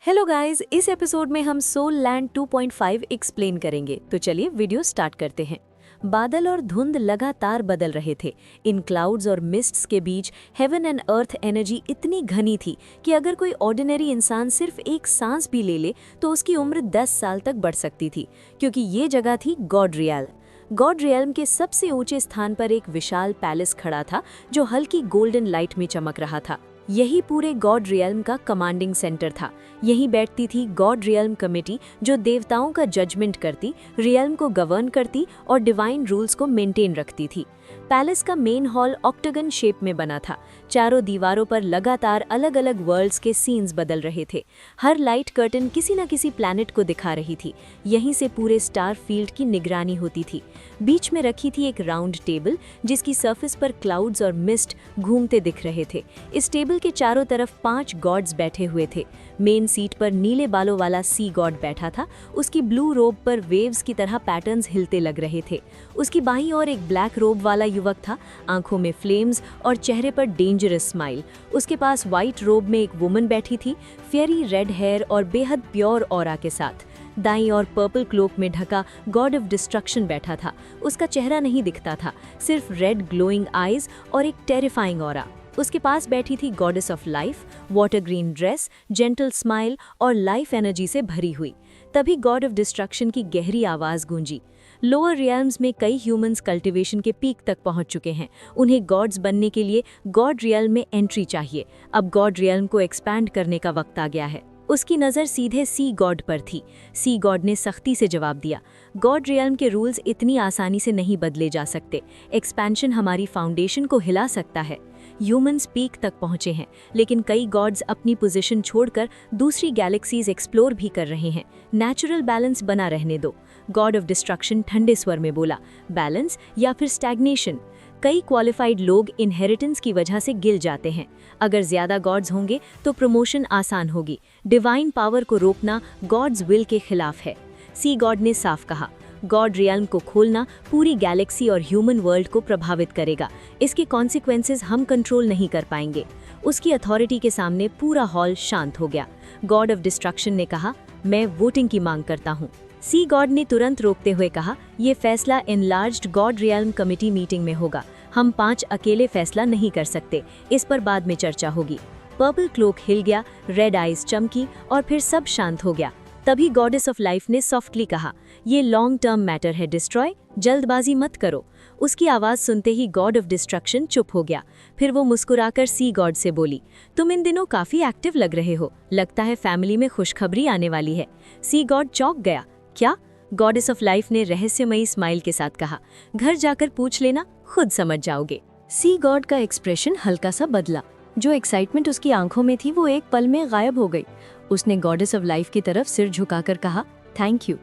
Hello guys, इस episode में हम सोल लैंड 2.5 एक्सप्लेन करेंगे। तो चलिए वीडियो स्टार्ट करते हैं। बादल और धुंध लगातार बदल रहे थे। इन क्लाउड्स और मिस्ट्स के बीच हेवन एंड अर्थ एनर्जी इतनी घनी थी कि अगर कोई ऑर्डिनरी इंसान सिर्फ एक सांस भी ले तो उसकी उम्र 10 साल तक बढ़ सकती थी, क्योंकि ये जगह थी गॉड रियल। गॉड रियल्म के सबसे ऊंचे स्थान पर एक विशाल पैलेस खड़ा था जो हल्की गोल्डन लाइट में चमक रहा था। यही पूरे गॉड रियल्म का कमांडिंग सेंटर था। यहीं बैठती थी गॉड रियल्म कमेटी, जो देवताओं का जजमेंट करती, रियल्म को गवर्न करती और डिवाइन रूल्स को मेंटेन रखती थी। पैलेस का मेन हॉल ऑक्टागन शेप में बना था। चारों दीवारों पर लगातार अलग अलग वर्ल्ड्स के सीन्स बदल रहे थे। हर लाइट कर्टन किसी न किसी प्लैनेट को दिखा रही थी। यहीं से पूरे स्टार फील्ड की निगरानी होती थी। बीच में रखी थी एक राउंड टेबल, जिसकी सरफेस पर क्लाउड्स और मिस्ट घूमते दिख रहे थे। इस टेबल के चारों तरफ 5 गॉड्स बैठे हुए थे। मेन सीट पर नीले बालों वाला सी गॉड बैठा था। उसकी ब्लू रोब पर वेव्स की तरह पैटर्न्स हिलते लग रहे थे। उसकी बाईं ओर एक ब्लैक रोब वाला युवक था, आंखों में फ्लेम्स और चेहरे पर डेंजरस स्माइल। उसके पास व्हाइट रोब में एक वुमन बैठी थी, फेयरी रेड हेयर और बेहद प्योर ऑरा के साथ। दाईं और पर्पल क्लोक में ढका गॉड ऑफ डिस्ट्रक्शन बैठा था। उसका चेहरा नहीं दिखता था, सिर्फ रेड ग्लोइंग आईज और एक टेरिफाइंग ऑरा। उसके पास बैठी थी goddess of life, water green dress, gentle smile और लाइफ एनर्जी से भरी हुई। तभी गॉड ऑफ डिस्ट्रक्शन की गहरी आवाज गूंजी। लोअर रियल्म्स में कई ह्यूमंस कल्टीवेशन के पीक तक पहुंच चुके हैं। उन्हें गॉड्स बनने के लिए गॉड रियल्म में एंट्री चाहिए। अब गॉड रियल्म को एक्सपैंड करने का वक्त आ गया है। उसकी नज़र सीधे सी गॉड पर थी। सी गॉड ने सख्ती से जवाब दिया, गॉड रियल्म के रूल्स इतनी आसानी से नहीं बदले जा सकते। एक्सपेंशन हमारी फाउंडेशन को हिला सकता है। ह्यूमंस पीक तक पहुंचे हैं, लेकिन कई गॉड्स अपनी पोजीशन छोड़कर दूसरी गैलेक्सीज एक्सप्लोर भी कर रहे हैं। नेचुरल बैलेंस बना रहने दो। गॉड ऑफ डिस्ट्रक्शन ठंडे स्वर में बोला, बैलेंस या फिर स्टैग्नेशन। कई क्वालिफाइड लोग इनहेरिटेंस की वजह से गिल जाते हैं। अगर ज्यादा गॉड्स होंगे तो प्रमोशन आसान होगी। डिवाइन पावर को रोकना गॉड्स विल के खिलाफ है। सी गॉड ने साफ कहा, गॉड रियल्म को खोलना पूरी गैलेक्सी और ह्यूमन वर्ल्ड को प्रभावित करेगा। इसके कॉन्सिक्वेंसेस हम कंट्रोल नहीं कर पाएंगे। उसकी अथॉरिटी के सामने पूरा हॉल शांत हो गया। गॉड ऑफ डिस्ट्रक्शन ने कहा, मैं वोटिंग की मांग करता हूँ। सी गॉड ने तुरंत रोकते हुए कहा, यह फैसला enlarged God realm committee meeting में होगा। हम 5 अकेले फैसला नहीं कर सकते। इस पर बाद में चर्चा होगी। पर्पल क्लोक हिल गया, रेड आइज चमकी और फिर सब शांत हो गया। तभी गॉडेस ऑफ लाइफ ने सॉफ्टली कहा, ये लॉन्ग टर्म मैटर है डिस्ट्रॉय, जल्दबाजी मत करो। उसकी आवाज़ सुनते ही गॉड ऑफ डिस्ट्रक्शन चुप हो गया। फिर वो मुस्कुराकर सी गॉड से बोली, तुम इन दिनों काफ़ी एक्टिव लग रहे हो। लगता है फैमिली में खुशखबरी आने वाली है। सी गॉड चौंक गया। क्या? गॉडेस ऑफ लाइफ ने रहस्यमयी स्माइल के साथ कहा, घर जाकर पूछ लेना, खुद समझ जाओगे। सी गॉड का एक्सप्रेशन हल्का सा बदला। जो एक्साइटमेंट उसकी आंखों में थी वो एक पल में गायब हो गई। उसने गॉडेस ऑफ लाइफ की तरफ सिर झुकाकर कहा, thank you.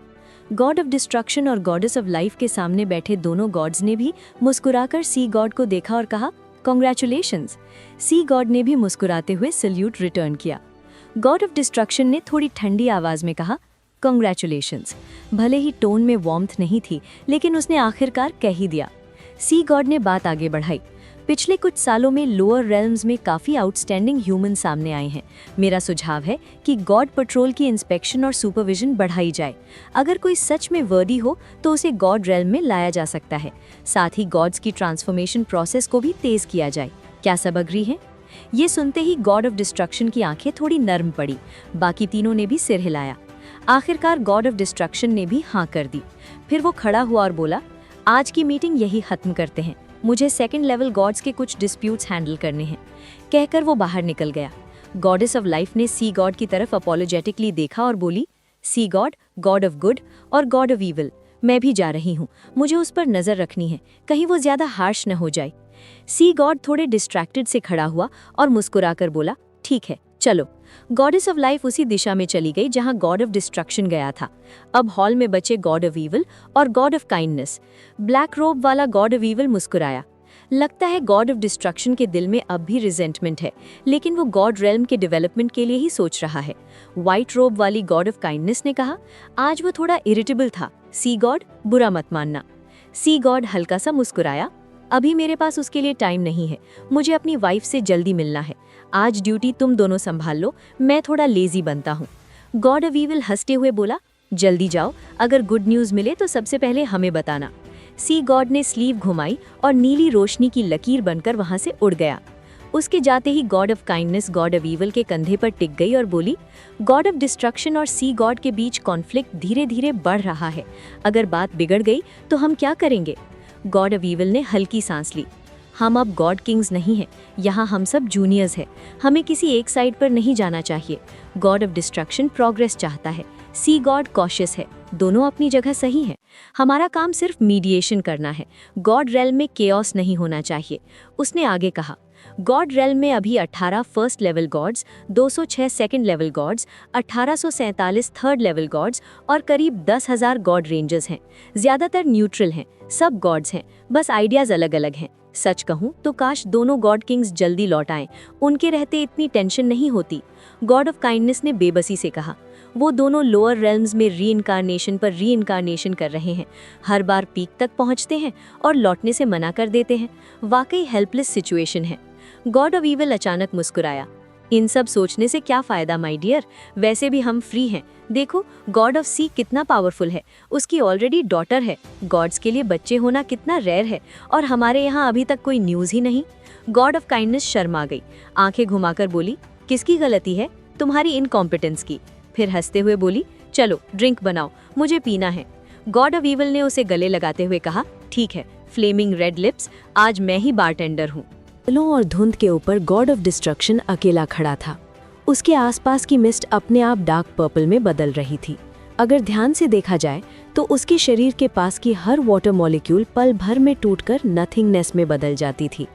God of destruction और गॉडेस ऑफ लाइफ के सामने बैठे दोनों गॉड्स ने भी मुस्कुराकर सी गॉड को देखा और कहा, कॉन्ग्रेचुलेशंस। सी गॉड ने भी मुस्कुराते हुए सल्यूट रिटर्न किया। गॉड ऑफ डिस्ट्रक्शन ने थोड़ी ठंडी आवाज में कहा, कॉन्ग्रेचुलेशंस। भले ही टोन में वार्मथ नहीं थी, लेकिन उसने आखिरकार कह ही दिया। सी गॉड ने बात आगे बढ़ाई, पिछले कुछ सालों में लोअर रेल्म्स में काफ़ी आउटस्टैंडिंग ह्यूमन सामने आए हैं। मेरा सुझाव है कि गॉड पेट्रोल की इंस्पेक्शन और सुपरविजन बढ़ाई जाए। अगर कोई सच में वर्दी हो तो उसे गॉड रेल्म में लाया जा सकता है। साथ ही गॉड्स की ट्रांसफॉर्मेशन प्रोसेस को भी तेज किया जाए। क्या सब अग्री हैं? ये सुनते ही गॉड ऑफ डिस्ट्रक्शन की आंखें थोड़ी नर्म पड़ी। बाकी तीनों ने भी सिर हिलाया। आखिरकार गॉड ऑफ डिस्ट्रक्शन ने भी हाँ कर दी। फिर वो खड़ा हुआ और बोला, आज की मीटिंग यही खत्म करते हैं। मुझे सेकंड लेवल गॉड्स के कुछ डिस्प्यूट्स हैंडल करने हैं। कहकर वो बाहर निकल गया। गॉडेस ऑफ लाइफ ने सी गॉड की तरफ अपॉलोजेटिकली देखा और बोली, सी गॉड, गॉड ऑफ गुड और गॉड ऑफ ईविल, मैं भी जा रही हूँ। मुझे उस पर नजर रखनी है, कहीं वो ज्यादा हार्श न हो जाए। सी गॉड थोड़े डिस्ट्रैक्टेड से खड़ा हुआ और मुस्कुराकर बोला, ठीक है, चलो। गॉडेस ऑफ लाइफ उसी दिशा में चली गई जहां गॉड ऑफ डिस्ट्रक्शन गया था। अब हॉल में बचे गॉड ऑफ ईविल और गॉड ऑफ काइंडनेस। ब्लैक रोब वाला गॉड ऑफ ईविल मुस्कुराया। लगता है गॉड ऑफ डिस्ट्रक्शन के दिल में अब भी रिजेंटमेंट है, लेकिन वो गॉड रेल्म के डेवलपमेंट के लिए ही सोच रहा है। व्हाइट रोब वाली गॉड ऑफ काइंडनेस ने कहा, आज वो थोड़ा इरिटेबल था। सी गॉड, बुरा मत मानना। सी गॉड हल्का सा मुस्कुराया, अभी मेरे पास उसके लिए टाइम नहीं है। मुझे अपनी वाइफ से जल्दी मिलना है। आज ड्यूटी तुम दोनों संभाल लो, मैं थोड़ा लेजी बनता हूँ। गॉड ऑफ ईविल हंसते हुए बोला, जल्दी जाओ, अगर गुड न्यूज़ मिले तो सबसे पहले हमें बताना। सी गॉड ने स्लीव घुमाई और नीली रोशनी की लकीर बनकर वहां से उड़ गया। उसके जाते ही god of kindness god of evil के कंधे पर टिक गई और बोली, गॉड ऑफ डिस्ट्रक्शन और सी गॉड के बीच कॉन्फ्लिक्ट धीरे धीरे बढ़ रहा है। अगर बात बिगड़ गई तो हम क्या करेंगे? गॉड ऑफ ईविल ने हल्की सांस ली। हम अब गॉड किंग्स नहीं हैं, यहाँ हम सब जूनियर्स हैं। हमें किसी एक साइड पर नहीं जाना चाहिए। गॉड ऑफ डिस्ट्रक्शन प्रोग्रेस चाहता है, सी गॉड कॉशियस है। दोनों अपनी जगह सही हैं। हमारा काम सिर्फ मीडिएशन करना है। गॉड रेल्म में केओस नहीं होना चाहिए। उसने आगे कहा, गॉड रेल्म में अभी 18 first level gods, 206 second level gods, 1847 third level gods और करीब 10,000 गॉड रेंजर्स हैं। ज़्यादातर न्यूट्रल हैं, सब गॉड्स हैं, बस आइडियाज़ अलग अलग हैं। सच कहूँ तो काश दोनों गॉड किंग्स जल्दी लौट आएं, उनके रहते इतनी टेंशन नहीं होती। गॉड ऑफ काइंडनेस ने बेबसी से कहा, वो दोनों लोअर रेल्म्स में रीइंकारनेशन पर रीइंकारनेशन कर रहे हैं। हर बार पीक तक पहुंचते हैं और लौटने से मना कर देते हैं। वाकई हेल्पलेस सिचुएशन है। गॉड ऑफ ईविल अचानक मुस्कुराया, इन सब सोचने से क्या फ़ायदा माय डियर, वैसे भी हम फ्री हैं। देखो गॉड ऑफ सी कितना पावरफुल है, उसकी ऑलरेडी डॉटर है। गॉड्स के लिए बच्चे होना कितना रेयर है, और हमारे यहाँ अभी तक कोई न्यूज़ ही नहीं। गॉड ऑफ काइंडनेस शर्मा गई, आंखें घुमाकर बोली, किसकी गलती है? तुम्हारी इनकॉम्पिटेंस की। फिर हंसते हुए बोली, चलो ड्रिंक बनाओ, मुझे पीना है। गॉड ऑफ ईविल ने उसे गले लगाते हुए कहा, ठीक है, फ्लेमिंग रेड लिप्स, आज मैं ही बारटेंडर हूँ। बादलों और धुंध के ऊपर गॉड ऑफ डिस्ट्रक्शन अकेला खड़ा था। उसके आसपास की मिस्ट अपने आप डार्क पर्पल में बदल रही थी। अगर ध्यान से देखा जाए तो उसके शरीर के पास की हर वाटर मॉलिक्यूल पल भर में टूटकर नथिंगनेस में बदल जाती थी।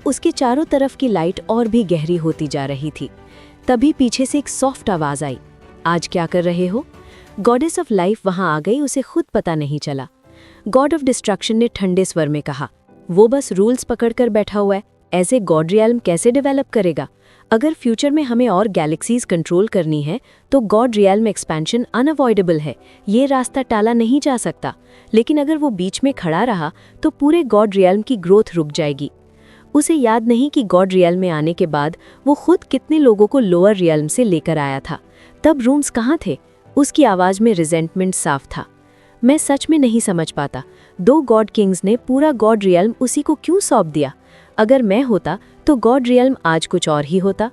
उसके चारों तरफ की लाइट और भी गहरी होती जा रही थी। तभी पीछे से एक सॉफ्ट आवाज आई, आज क्या कर रहे हो? गॉडेस ऑफ लाइफ वहां आ गई, उसे खुद पता नहीं चला। गॉड ऑफ डिस्ट्रक्शन ने ठंडे स्वर में कहा, वो बस रूल्स पकड़कर बैठा हुआ है, ऐसे गॉड रियल्म कैसे डेवलप करेगा? अगर फ्यूचर में हमें और गैलेक्सीज कंट्रोल करनी है तो गॉड रियल्म एक्सपेंशन अनअवॉइडेबल है, ये रास्ता टाला नहीं जा सकता। लेकिन अगर वो बीच में खड़ा रहा तो पूरे गॉड रियल्म की ग्रोथ रुक जाएगी। उसे याद नहीं कि गॉड रियल्म में आने के बाद वो खुद कितने लोगों को लोअर रियल्म से लेकर आया था। तब रूम्स कहाँ थे? उसकी आवाज़ में रिजेंटमेंट साफ था। मैं सच में नहीं समझ पाता, दो गॉड किंग्स ने पूरा गॉड रियल्म उसी को क्यों सौंप दिया? अगर मैं होता तो गॉड रियल्म आज कुछ और ही होता।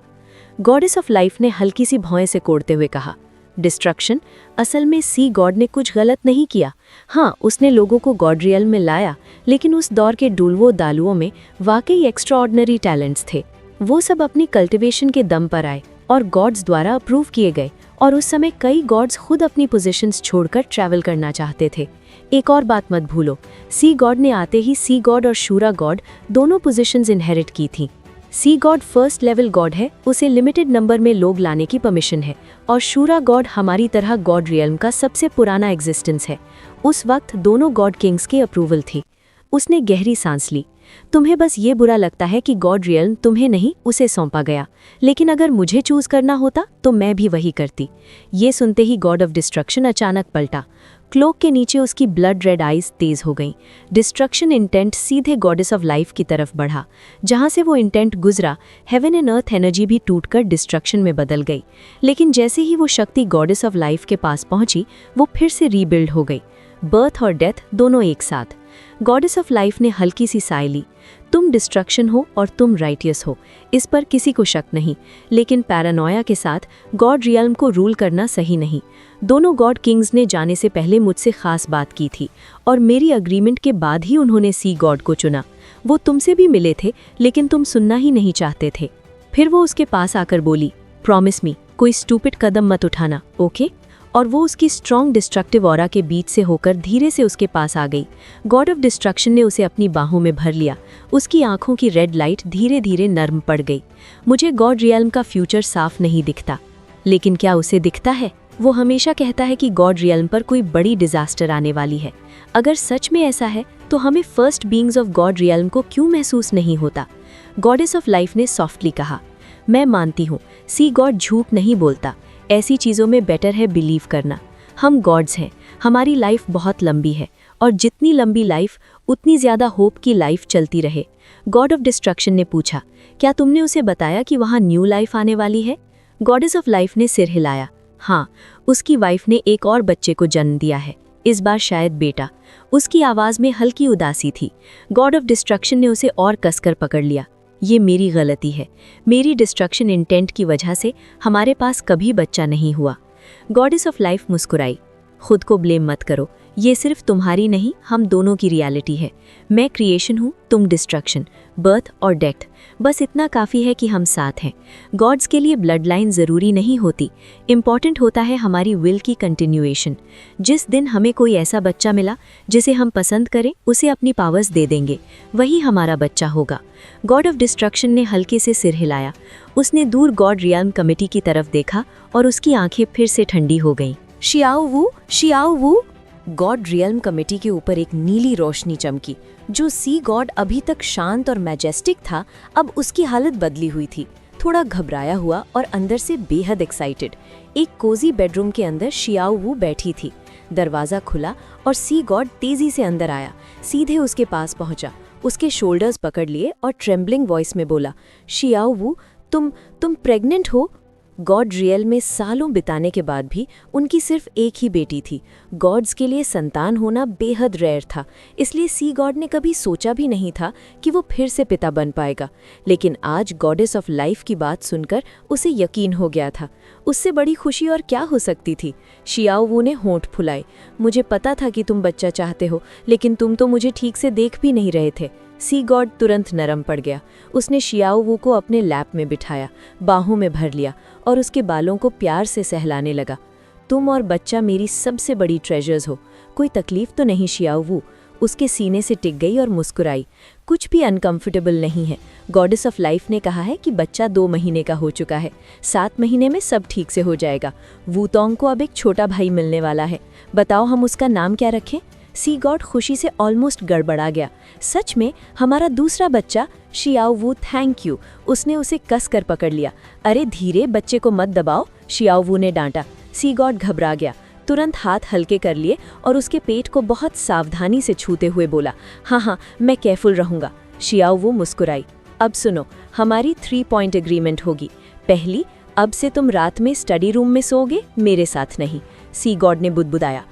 गॉडेस ऑफ लाइफ ने हल्की सी भौएं से कोड़ते हुए कहा, डिस्ट्रक्शन, असल में सी गॉड ने कुछ गलत नहीं किया। हाँ, उसने लोगों को गॉड रियल्म में लाया, लेकिन उस दौर के डुलवो दालुओं में वाकई एक्स्ट्राऑर्डिनरी टैलेंट्स थे। वो सब अपनी कल्टिवेशन के दम पर आए और गॉड्स द्वारा अप्रूव किए गए, और उस समय कई गॉड्स खुद अपनी पोजीशंस छोड़कर ट्रैवल करना चाहते थे। एक और बात मत भूलो, सी गॉड ने आते ही सी गॉड और शूरा गॉड दोनों पोजीशंस इनहेरिट की थी। सी गॉड फर्स्ट लेवल गॉड है, उसे लिमिटेड नंबर में लोग लाने की परमिशन है, और शूरा गॉड हमारी तरह गॉड रियल्म का सबसे पुराना एग्जिस्टेंस है। उस वक्त दोनों गॉड किंग्स की अप्रूवल थी। उसने गहरी सांस ली। तुम्हें बस ये बुरा लगता है कि गॉड रियल्म तुम्हें नहीं, उसे सौंपा गया, लेकिन अगर मुझे चूज करना होता तो मैं भी वही करती। ये सुनते ही गॉड ऑफ डिस्ट्रक्शन अचानक पलटा। क्लोक के नीचे उसकी ब्लड रेड आइज तेज हो गईं। डिस्ट्रक्शन इंटेंट सीधे गॉडेस ऑफ लाइफ की तरफ बढ़ा। जहां से वो इंटेंट गुजरा, हेवन एंड अर्थ एनर्जी भी टूटकर डिस्ट्रक्शन में बदल गई। लेकिन जैसे ही वो शक्ति गॉडेस ऑफ लाइफ के पास पहुंची, वो फिर से रीबिल्ड हो गई। बर्थ और डेथ दोनों एक साथ। गॉडेस ऑफ लाइफ ने हल्की सी साय ली। तुम डिस्ट्रक्शन हो और तुम राइटियस हो, इस पर किसी को शक नहीं, लेकिन पैरानोया के साथ गॉड रियल्म को रूल करना सही नहीं। दोनों गॉड किंग्स ने जाने से पहले मुझसे खास बात की थी, और मेरी अग्रीमेंट के बाद ही उन्होंने सी गॉड को चुना। वो तुमसे भी मिले थे, लेकिन तुम सुनना ही नहीं चाहते थे। फिर वो उसके पास आकर बोली, प्रॉमिस मी, कोई स्टूपिड कदम मत उठाना, ओके? और वो उसकी स्ट्रॉन्ग डिस्ट्रक्टिव ऑरा के बीच से होकर धीरे से उसके पास आ गई। गॉड ऑफ डिस्ट्रक्शन ने उसे अपनी बाहों में भर लिया। उसकी आंखों की रेड लाइट धीरे धीरे नर्म पड़ गई। मुझे गॉड रियल्म का फ्यूचर साफ नहीं दिखता, लेकिन क्या उसे दिखता है? वो हमेशा कहता है कि गॉड रियल्म पर कोई बड़ी डिजास्टर आने वाली है। अगर सच में ऐसा है तो हमें first beings of God realm को क्यों महसूस नहीं होता? गॉडेस ऑफ लाइफ ने सॉफ्टली कहा, मैं मानती हूँ सी गॉड झूठ नहीं बोलता। ऐसी चीज़ों में बेटर है बिलीव करना। हम गॉड्स हैं, हमारी लाइफ बहुत लंबी है, और जितनी लंबी लाइफ उतनी ज़्यादा होप की लाइफ चलती रहे। गॉड ऑफ डिस्ट्रक्शन ने पूछा, क्या तुमने उसे बताया कि वहाँ न्यू लाइफ आने वाली है? गॉडेस ऑफ लाइफ ने सिर हिलाया, हाँ, उसकी वाइफ ने एक और बच्चे को जन्म दिया है, इस बार शायद बेटा। उसकी आवाज़ में हल्की उदासी थी। गॉड ऑफ डिस्ट्रक्शन ने उसे और कसकर पकड़ लिया। ये मेरी गलती है, मेरी डिस्ट्रक्शन इंटेंट की वजह से हमारे पास कभी बच्चा नहीं हुआ। गॉडेस ऑफ लाइफ मुस्कुराई। खुद को ब्लेम मत करो, ये सिर्फ तुम्हारी नहीं, हम दोनों की रियलिटी है। मैं क्रिएशन हूँ, तुम डिस्ट्रक्शन, बर्थ और डेथ। बस इतना काफ़ी है कि हम साथ हैं। गॉड्स के लिए ब्लड लाइन ज़रूरी नहीं होती, इम्पॉर्टेंट होता है हमारी विल की कंटिन्यूएशन। जिस दिन हमें कोई ऐसा बच्चा मिला जिसे हम पसंद करें, उसे अपनी पावर्स दे देंगे, वही हमारा बच्चा होगा। गॉड ऑफ डिस्ट्रक्शन ने हल्के से सिर हिलाया। उसने दूर गॉड रियल्म कमिटी की तरफ देखा और उसकी आंखें फिर से ठंडी हो गईं। शियाओ वू। गॉड रियल्म कमेटी के ऊपर एक नीली रोशनी चमकी। जो सी गॉड अभी तक शांत और मैजेस्टिक था, अब उसकी हालत बदली हुई थी। थोड़ा घबराया हुआ और अंदर से बेहद एक्साइटेड। एक कोजी बेडरूम के अंदर शियाओ वू बैठी थी। दरवाज़ा खुला और सी गॉड तेजी से अंदर आया, सीधे उसके पास पहुंचा, उसके शोल्डर्स पकड़ लिए और ट्रेम्बलिंग वॉइस में बोला, शियाओ वू, तुम प्रेग्नेंट हो? गॉड रियल में सालों बिताने के बाद भी उनकी सिर्फ एक ही बेटी थी। गॉड्स के लिए संतान होना बेहद रेयर था, इसलिए सी गॉड ने कभी सोचा भी नहीं था कि वो फिर से पिता बन पाएगा। लेकिन आज गॉडेस ऑफ लाइफ की बात सुनकर उसे यकीन हो गया था। उससे बड़ी खुशी और क्या हो सकती थी। शियाओ वू ने होंठ फुलाए। मुझे पता था कि तुम बच्चा चाहते हो, लेकिन तुम तो मुझे ठीक से देख भी नहीं रहे थे। सी गॉड तुरंत नरम पड़ गया। उसने शियाओ वू को अपने लैप में बिठाया, बाहों में भर लिया और उसके बालों को प्यार से सहलाने लगा। तुम और बच्चा मेरी सबसे बड़ी ट्रेजर्स हो। कोई तकलीफ तो नहीं शियाओ वू? उसके सीने से टिक गई और मुस्कुराई। कुछ भी अनकंफर्टेबल नहीं है। गॉडेस ऑफ लाइफ ने कहा है कि बच्चा 2 महीने का हो चुका है, 7 महीने में सब ठीक से हो जाएगा। वूतोंग को अब एक छोटा भाई मिलने वाला है। बताओ हम उसका नाम क्या रखें? सी गॉड खुशी से ऑलमोस्ट गड़बड़ा गया। सच में हमारा दूसरा बच्चा? Xiao Wu, thank you. उसने उसे कस कर पकड़ लिया। अरे धीरे, बच्चे को मत दबाओ, शियाओ वू ने डांटा। सी गॉड घबरा गया, तुरंत हाथ हल्के कर लिए और उसके पेट को बहुत सावधानी से छूते हुए बोला, हाँ, मैं केयरफुल रहूंगा। शियाओ वू मुस्कुराई। अब सुनो, हमारी 3 पॉइंट एग्रीमेंट होगी। पहली, अब से तुम रात में स्टडी रूम में सोओगे, मेरे साथ नहीं। सी गॉड ने बुदबुदाया।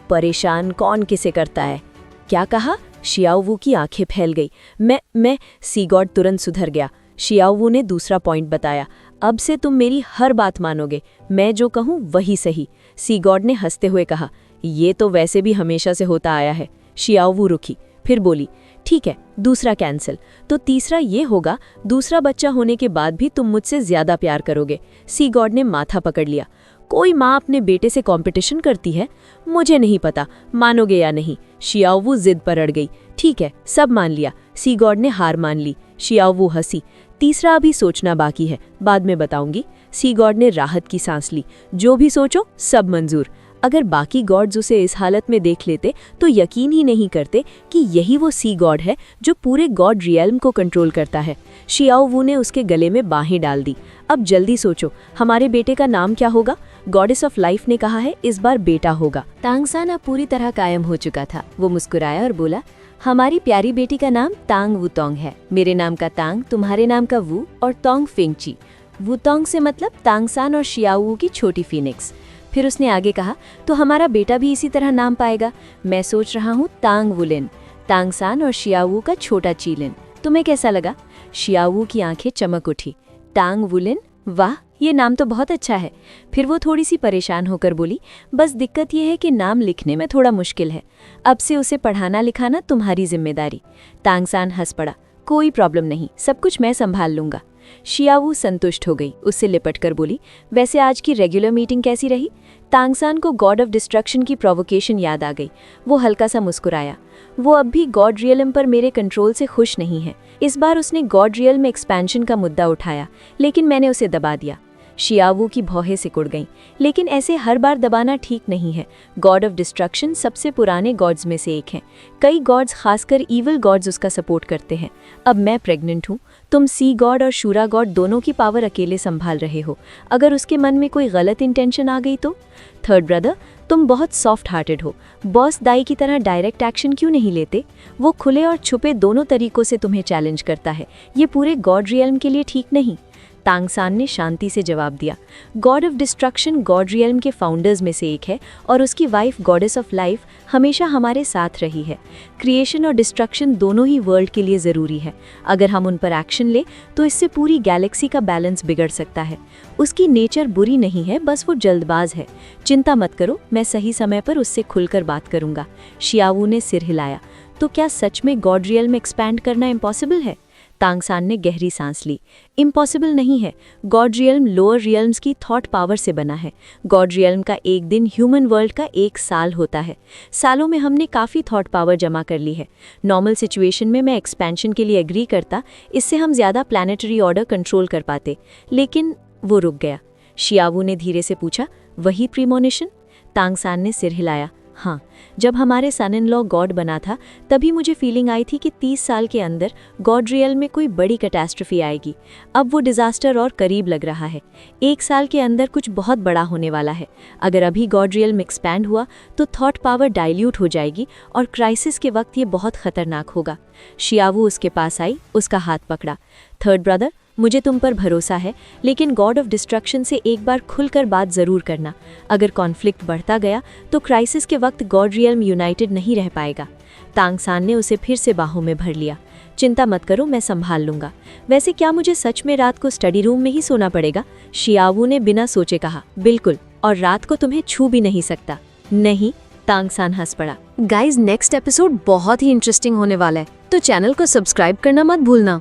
परेशान कौन किसे करता है? क्या कहा? शियाओ वू की आंखें फैल गई। मैं सी गॉड तुरंत सुधर गया। शियाओ वू ने दूसरा पॉइंट बताया। अब से तुम मेरी हर बात मानोगे, मैं जो कहूँ वही सही। सी गॉड ने हंसते हुए कहा, ये तो वैसे भी हमेशा से होता आया है। शियाओ वू रुकी, फिर बोली, ठीक है, दूसरा कैंसिल। तो तीसरा ये होगा, दूसरा बच्चा होने के बाद भी तुम मुझसे ज्यादा प्यार करोगे। सी गॉड ने माथा पकड़ लिया। कोई माँ अपने बेटे से कंपटीशन करती है? मुझे नहीं पता मानोगे या नहीं। शियाओ वू जिद पर अड़ गई। ठीक है, सब मान लिया। सी गॉड ने हार मान ली। शियाओ वू हंसी। तीसरा अभी सोचना बाकी है, बाद में बताऊंगी। सी गॉड ने राहत की सांस ली। जो भी सोचो सब मंजूर। अगर बाकी गॉड्स उसे इस हालत में देख लेते तो यकीन ही नहीं करते कि यही वो सी गॉड है जो पूरे गॉड रियल्म को कंट्रोल करता है। शियाओ वू ने उसके गले में बाहें डाल दी। अब जल्दी सोचो, हमारे बेटे का नाम क्या होगा? गॉडेस ऑफ लाइफ ने कहा है इस बार बेटा होगा। तांगसान अब पूरी तरह कायम हो चुका था। वो मुस्कुराया और बोला, हमारी प्यारी बेटी का नाम तांग वूतोंग है। मेरे नाम का तांग, तुम्हारे नाम का वू और तोंग फिंगची। वूतोंग से मतलब तांगसान और शियाओ वू की छोटी फीनिक्स। फिर उसने आगे कहा, तो हमारा बेटा भी इसी तरह नाम पाएगा। मैं सोच रहा हूँ तांग वुलिन, तांगसान और शियाओ वू का छोटा चीलिन। तुम्हें कैसा लगा? शियाओ वू की आंखें चमक उठी। तांग वुलिन, वाह, ये नाम तो बहुत अच्छा है। फिर वो थोड़ी सी परेशान होकर बोली, बस दिक्कत ये है कि नाम लिखने में थोड़ा मुश्किल है। अब से उसे पढ़ाना लिखाना तुम्हारी जिम्मेदारी। तांगसान हंस पड़ा। कोई प्रॉब्लम नहीं, सब कुछ मैं संभाल लूंगा। शियाओ वू संतुष्ट हो गई, उससे लिपटकर बोली, वैसे आज की रेगुलर मीटिंग कैसी रही? तांगसान को गॉड ऑफ डिस्ट्रक्शन की प्रोवोकेशन याद आ गई। वो हल्का सा मुस्कुराया। वो अब भी गॉड रियल्म पर मेरे कंट्रोल से खुश नहीं है। इस बार उसने गॉड रियल्म एक्सपेंशन का मुद्दा उठाया, लेकिन मैंने उसे दबा दिया। शियाओ वू की भौहें सिकुड़ गईं, लेकिन ऐसे हर बार दबाना ठीक नहीं है। गॉड ऑफ डिस्ट्रक्शन सबसे पुराने गॉड्स में से एक हैं। कई गॉड्स, खासकर ईविल गॉड्स, उसका सपोर्ट करते हैं। अब मैं प्रेग्नेंट हूँ, तुम सी गॉड और शूरा गॉड दोनों की पावर अकेले संभाल रहे हो। अगर उसके मन में कोई गलत इंटेंशन आ गई तो? थर्ड ब्रदर, तुम बहुत सॉफ्ट हार्टेड हो। बॉस दाई की तरह डायरेक्ट एक्शन क्यों नहीं लेते? वो खुले और छुपे दोनों तरीकों से तुम्हें चैलेंज करता है। ये पूरे गॉड रियल्म के लिए ठीक नहीं। तांगसान ने शांति से जवाब दिया। God of destruction God realm के फाउंडर्स में से एक है और उसकी वाइफ गॉडेस ऑफ लाइफ हमेशा हमारे साथ रही है। क्रिएशन और डिस्ट्रक्शन दोनों ही वर्ल्ड के लिए ज़रूरी है। अगर हम उन पर एक्शन ले तो इससे पूरी गैलेक्सी का बैलेंस बिगड़ सकता है। उसकी नेचर बुरी नहीं है, बस वो जल्दबाज है। चिंता मत करो, मैं सही समय पर उससे खुलकर बात करूंगा। शियावू ने सिर हिलाया। तो क्या सच में गॉड रियल्म एक्सपैंड करना इम्पॉसिबल है? तांगसान ने गहरी सांस ली। इम्पॉसिबल नहीं है। गॉड रियल्म लोअर रियल्म्स की थॉट पावर से बना है। गॉड रियल्म का एक दिन ह्यूमन वर्ल्ड का 1 साल होता है। सालों में हमने काफ़ी थॉट पावर जमा कर ली है। नॉर्मल सिचुएशन में मैं एक्सपेंशन के लिए एग्री करता, इससे हम ज़्यादा प्लानिटरी ऑर्डर कंट्रोल कर पाते, लेकिन वो रुक गया। शियावू ने धीरे से पूछा, वही प्रीमोनिशन? तांगसान ने सिर हिलाया। हाँ, जब हमारे सन इन लॉ गॉड बना था तभी मुझे फीलिंग आई थी कि 30 साल के अंदर गॉड रियल में कोई बड़ी कैटास्ट्रफी आएगी। अब वो डिज़ास्टर और करीब लग रहा है। 1 साल के अंदर कुछ बहुत बड़ा होने वाला है। अगर अभी गॉड रियल में एक्सपैंड हुआ तो थॉट पावर डाइल्यूट हो जाएगी और क्राइसिस के वक्त ये बहुत खतरनाक होगा। शियावू उसके पास आई, उसका हाथ पकड़ा। थर्ड ब्रदर, मुझे तुम पर भरोसा है, लेकिन गॉड ऑफ डिस्ट्रक्शन से एक बार खुलकर बात ज़रूर करना। अगर कॉन्फ्लिक्ट बढ़ता गया तो क्राइसिस के वक्त गॉड रियल्म यूनाइटेड नहीं रह पाएगा। तांगसान ने उसे फिर से बाहों में भर लिया। चिंता मत करो, मैं संभाल लूँगा। वैसे क्या मुझे सच में रात को स्टडी रूम में ही सोना पड़ेगा? शियावू ने बिना सोचे कहा। बिल्कुल, और रात को तुम्हें छू भी नहीं सकता। नहीं, तांगसान हंस पड़ा। गाइज, नेक्स्ट एपिसोड बहुत ही इंटरेस्टिंग होने वाला है, तो चैनल को सब्सक्राइब करना मत भूलना।